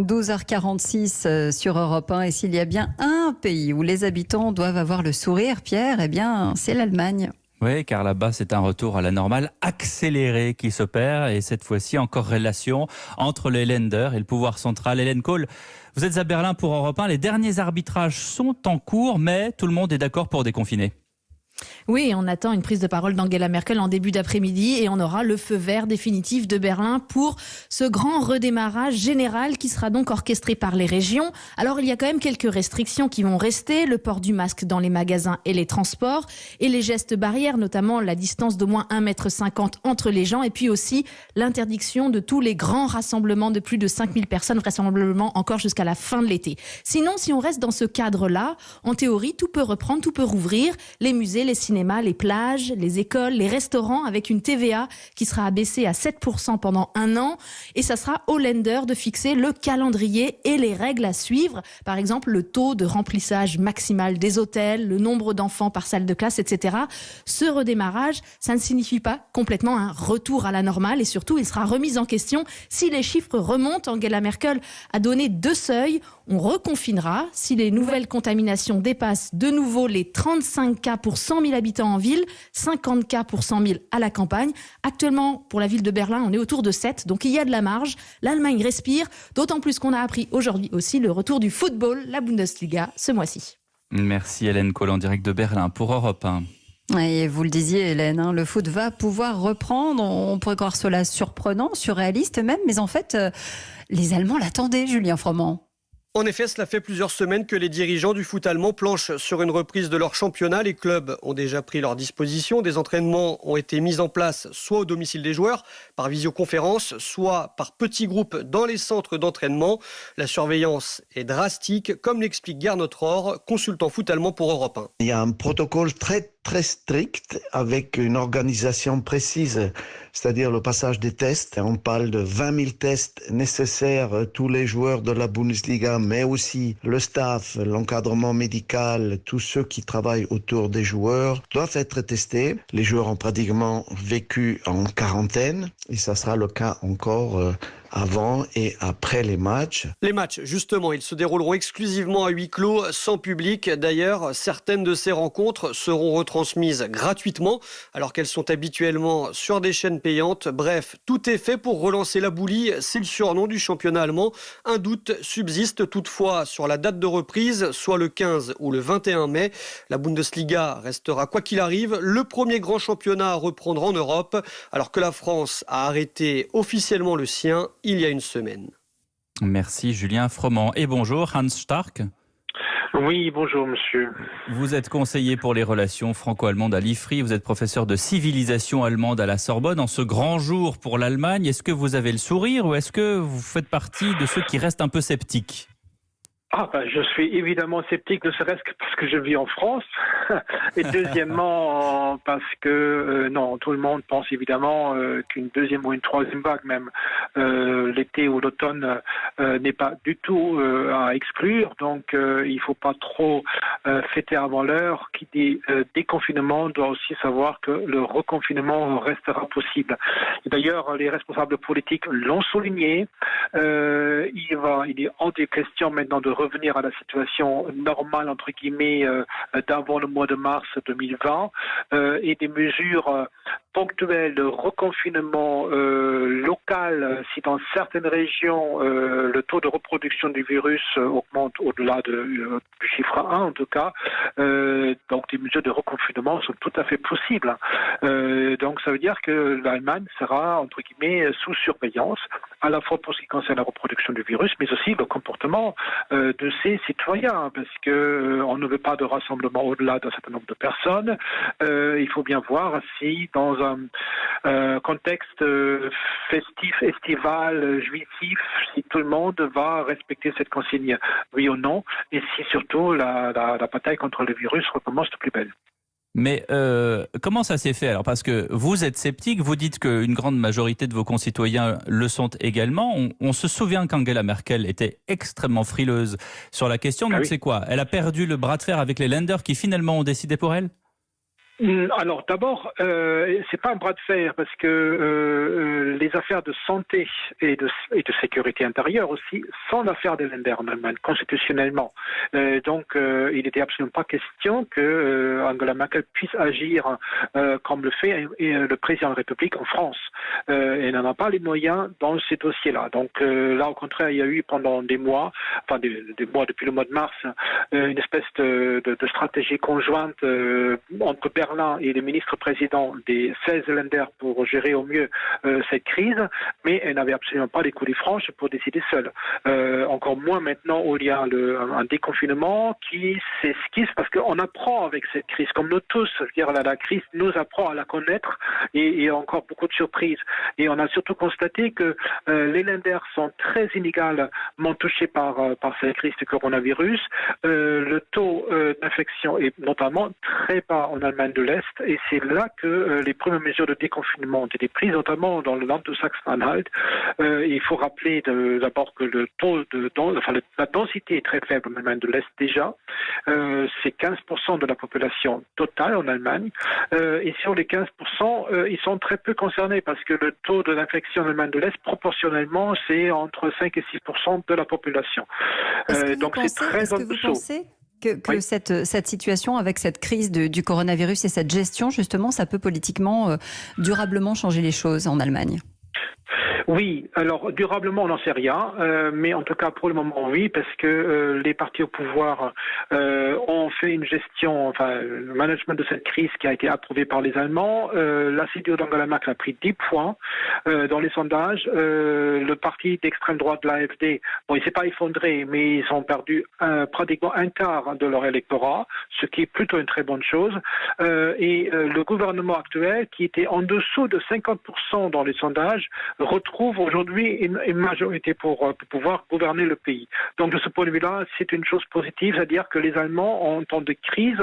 12h46 sur Europe 1. Et s'il y a bien un pays où les habitants doivent avoir le sourire, Pierre, eh bien, c'est l'Allemagne. Oui, car là-bas, c'est un retour à la normale accéléré qui s'opère. Et cette fois-ci, en corrélation entre les Länder et le pouvoir central. Hélène Kohl, vous êtes à Berlin pour Europe 1. Les derniers arbitrages sont en cours, mais tout le monde est d'accord pour déconfiner. Oui, on attend une prise de parole d'Angela Merkel en début d'après-midi et on aura le feu vert définitif de Berlin pour ce grand redémarrage général qui sera donc orchestré par les régions. Alors il y a quand même quelques restrictions qui vont rester, le port du masque dans les magasins et les transports et les gestes barrières, notamment la distance d'au moins 1,50 m entre les gens et puis aussi l'interdiction de tous les grands rassemblements de plus de 5000 personnes, vraisemblablement encore jusqu'à la fin de l'été. Sinon, si on reste dans ce cadre-là, en théorie, tout peut reprendre, tout peut rouvrir, les musées, les cinémas, les plages, les écoles, les restaurants, avec une TVA qui sera abaissée à 7% pendant un an. Et ça sera aux Länder de fixer le calendrier et les règles à suivre. Par exemple, le taux de remplissage maximal des hôtels, le nombre d'enfants par salle de classe, etc. Ce redémarrage, ça ne signifie pas complètement un retour à la normale. Et surtout, il sera remis en question si les chiffres remontent. Angela Merkel a donné 2 seuils. On reconfinera si les nouvelles contaminations dépassent de nouveau les 35 cas pour 100 000 habitants en ville, 50 cas pour 100 000 à la campagne. Actuellement, pour la ville de Berlin, on est autour de 7, donc il y a de la marge. L'Allemagne respire, d'autant plus qu'on a appris aujourd'hui aussi le retour du football, la Bundesliga, ce mois-ci. Merci Hélène Kohl en direct de Berlin pour Europe 1. Et vous le disiez Hélène, le foot va pouvoir reprendre. On pourrait croire cela surprenant, surréaliste même, mais en fait, les Allemands l'attendaient, Julien Froment. En effet, cela fait plusieurs semaines que les dirigeants du foot allemand planchent sur une reprise de leur championnat. Les clubs ont déjà pris leur disposition. Des entraînements ont été mis en place soit au domicile des joueurs, par visioconférence, soit par petits groupes dans les centres d'entraînement. La surveillance est drastique, comme l'explique Gernot Rohr, consultant foot allemand pour Europe 1. Il y a un protocole très strict avec une organisation précise, c'est-à-dire le passage des tests. On parle de 20 000 tests nécessaires, tous les joueurs de la Bundesliga, mais aussi le staff, l'encadrement médical, tous ceux qui travaillent autour des joueurs doivent être testés. Les joueurs ont pratiquement vécu en quarantaine et ça sera le cas encore avant et après les matchs. Les matchs, justement, ils se dérouleront exclusivement à huis clos, sans public. D'ailleurs, certaines de ces rencontres seront retransmises gratuitement, alors qu'elles sont habituellement sur des chaînes payantes. Bref, tout est fait pour relancer la boulie. C'est le surnom du championnat allemand. Un doute subsiste toutefois sur la date de reprise, soit le 15 ou le 21 mai. La Bundesliga restera, quoi qu'il arrive, le premier grand championnat à reprendre en Europe, alors que la France a arrêté officiellement le sien il y a une semaine. Merci Julien Froment. Et bonjour Hans Stark. Oui, bonjour monsieur. Vous êtes conseiller pour les relations franco-allemandes à l'IFRI, vous êtes professeur de civilisation allemande à la Sorbonne. En ce grand jour pour l'Allemagne, est-ce que vous avez le sourire ou est-ce que vous faites partie de ceux qui restent un peu sceptiques ? Je suis évidemment sceptique, ne serait-ce que parce que je vis en France. Et deuxièmement, parce que non, tout le monde pense évidemment qu'une deuxième ou une troisième vague, même l'été ou l'automne, n'est pas du tout à exclure. Donc, il ne faut pas trop fêter avant l'heure. Qui dit déconfinement doit aussi savoir que le reconfinement restera possible. Et d'ailleurs, les responsables politiques l'ont souligné. Il est hors de question maintenant de revenir à la situation normale, entre guillemets, d'avant le mois de mars 2020, et des mesures ponctuelles de reconfinement local, si dans certaines régions le taux de reproduction du virus augmente au-delà du chiffre 1 en tout cas, donc des mesures de reconfinement sont tout à fait possibles. Donc ça veut dire que l'Allemagne sera, entre guillemets, sous surveillance, à la fois pour ce qui concerne la reproduction du virus, mais aussi le comportement de ses citoyens, parce que on ne veut pas de rassemblement au-delà d'un certain nombre de personnes. Il faut bien voir si dans un contexte festif, estival, jouissif, si tout le monde va respecter cette consigne, oui ou non, et si surtout la bataille contre le virus recommence de plus belle. Mais comment ça s'est fait alors ? Parce que vous êtes sceptique, vous dites qu'une grande majorité de vos concitoyens le sont également. On se souvient qu'Angela Merkel était extrêmement frileuse sur la question. Donc c'est quoi ? Elle a perdu le bras de fer avec les Länder qui finalement ont décidé pour elle ? Alors d'abord, c'est pas un bras de fer parce que les affaires de santé et de sécurité intérieure aussi sont l'affaire des Länder en Allemagne constitutionnellement. Donc il n'était absolument pas question que Angela Merkel puisse agir comme le fait le président de la République en France. Elle n'en a pas les moyens dans ces dossiers-là. Donc là au contraire, il y a eu pendant des mois, des mois depuis le mois de mars, une espèce de stratégie conjointe entre Berlin et les ministres-présidents des 16 Länder pour gérer au mieux cette crise, mais elle n'avait absolument pas les coups des franches pour décider seule. Encore moins maintenant où il y a un déconfinement qui s'esquisse parce qu'on apprend avec cette crise, comme nous tous. C'est-à-dire la crise nous apprend à la connaître et il y a encore beaucoup de surprises. Et on a surtout constaté que les Länder sont très inégalement touchés par cette crise du coronavirus. Le taux d'infection est notamment très bas en Allemagne de l'Est et c'est là que les premières mesures de déconfinement ont été prises, notamment dans le Land de Sachsen-Anhalt. Il faut rappeler d'abord que le taux la densité est très faible en Allemagne de l'Est déjà. C'est 15% de la population totale en Allemagne. Et sur les 15%, ils sont très peu concernés parce que le taux de l'infection en Allemagne de l'Est, proportionnellement, c'est entre 5 et 6% de la population. Donc c'est très en dessous. Que oui. cette situation avec cette crise du coronavirus et cette gestion, justement, ça peut politiquement durablement changer les choses en Allemagne? Oui, alors durablement on n'en sait rien, mais en tout cas pour le moment oui, parce que les partis au pouvoir ont fait une gestion, le management de cette crise qui a été approuvé par les Allemands. La CDU d'Angela Merkel a pris 10 points dans les sondages. Le parti d'extrême droite de l'AfD, bon, il s'est pas effondré, mais ils ont perdu pratiquement un quart de leur électorat, ce qui est plutôt une très bonne chose. Et le gouvernement actuel, qui était en dessous de 50% dans les sondages, retrouve aujourd'hui une majorité pour pouvoir gouverner le pays. Donc de ce point de vue-là, c'est une chose positive, c'est-à-dire que les Allemands, en temps de crise,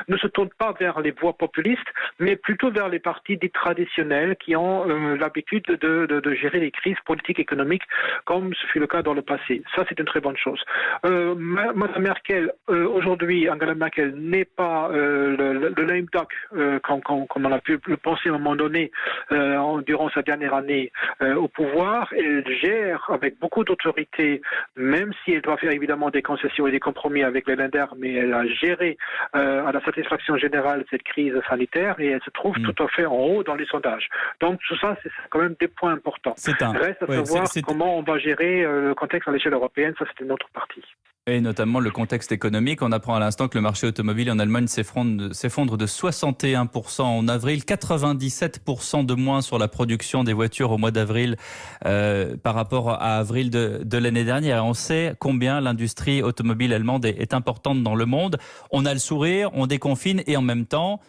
ne se tournent pas vers les voies populistes, mais plutôt vers les partis dits traditionnels qui ont l'habitude de gérer les crises politiques et économiques, comme ce fut le cas dans le passé. Ça, c'est une très bonne chose. Madame Merkel, aujourd'hui, Angela Merkel n'est pas le lame duck, comme on a pu le penser à un moment donné durant sa dernière année au pouvoir. Elle gère avec beaucoup d'autorité, même si elle doit faire évidemment des concessions et des compromis avec les Länder, mais elle a géré à la satisfaction générale cette crise sanitaire et elle se trouve tout à fait en haut dans les sondages. Donc tout ça, c'est quand même des points importants. Reste à savoir comment on va gérer le contexte à l'échelle européenne, ça c'est une autre partie. Et notamment le contexte économique. On apprend à l'instant que le marché automobile en Allemagne s'effondre de 61% en avril, 97% de moins sur la production des voitures au mois d'avril par rapport à avril de l'année dernière. On sait combien l'industrie automobile allemande est importante dans le monde. On a le sourire, on déconfine et en même temps,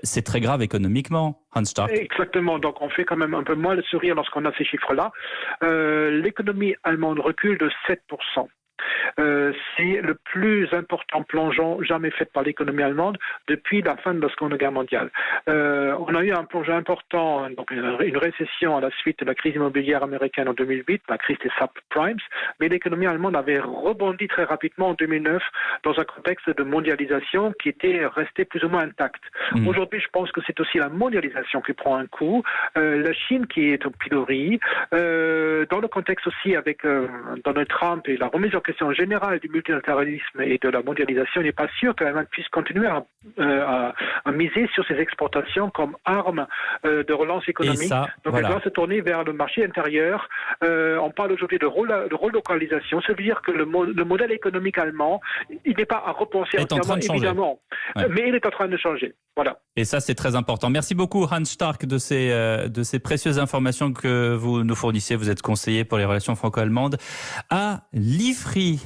c'est très grave économiquement, Hans Stark. Exactement, donc on fait quand même un peu moins le sourire lorsqu'on a ces chiffres-là. L'économie allemande recule de 7%. C'est le plus important plongeon jamais fait par l'économie allemande depuis la fin de la Seconde Guerre mondiale. On a eu un plongeon important, donc une récession à la suite de la crise immobilière américaine en 2008, la crise des subprimes, mais l'économie allemande avait rebondi très rapidement en 2009 dans un contexte de mondialisation qui était resté plus ou moins intact. Aujourd'hui, je pense que c'est aussi la mondialisation qui prend un coup, la Chine qui est au pilori, dans le contexte aussi avec Donald Trump et la remise en question générale du multilatéralisme et de la mondialisation, il n'est pas sûr que l'Allemagne puisse continuer à miser sur ses exportations comme arme de relance économique. Donc elle doit se tourner vers le marché intérieur. On parle aujourd'hui de relocalisation. Ça veut dire que le modèle économique allemand, il n'est pas à repenser entièrement, évidemment, mais il est en train de changer. Voilà. Et ça, c'est très important. Merci beaucoup, Hans Stark, de ces précieuses informations que vous nous fournissez. Vous êtes conseiller pour les relations franco-allemandes à l'IFRI.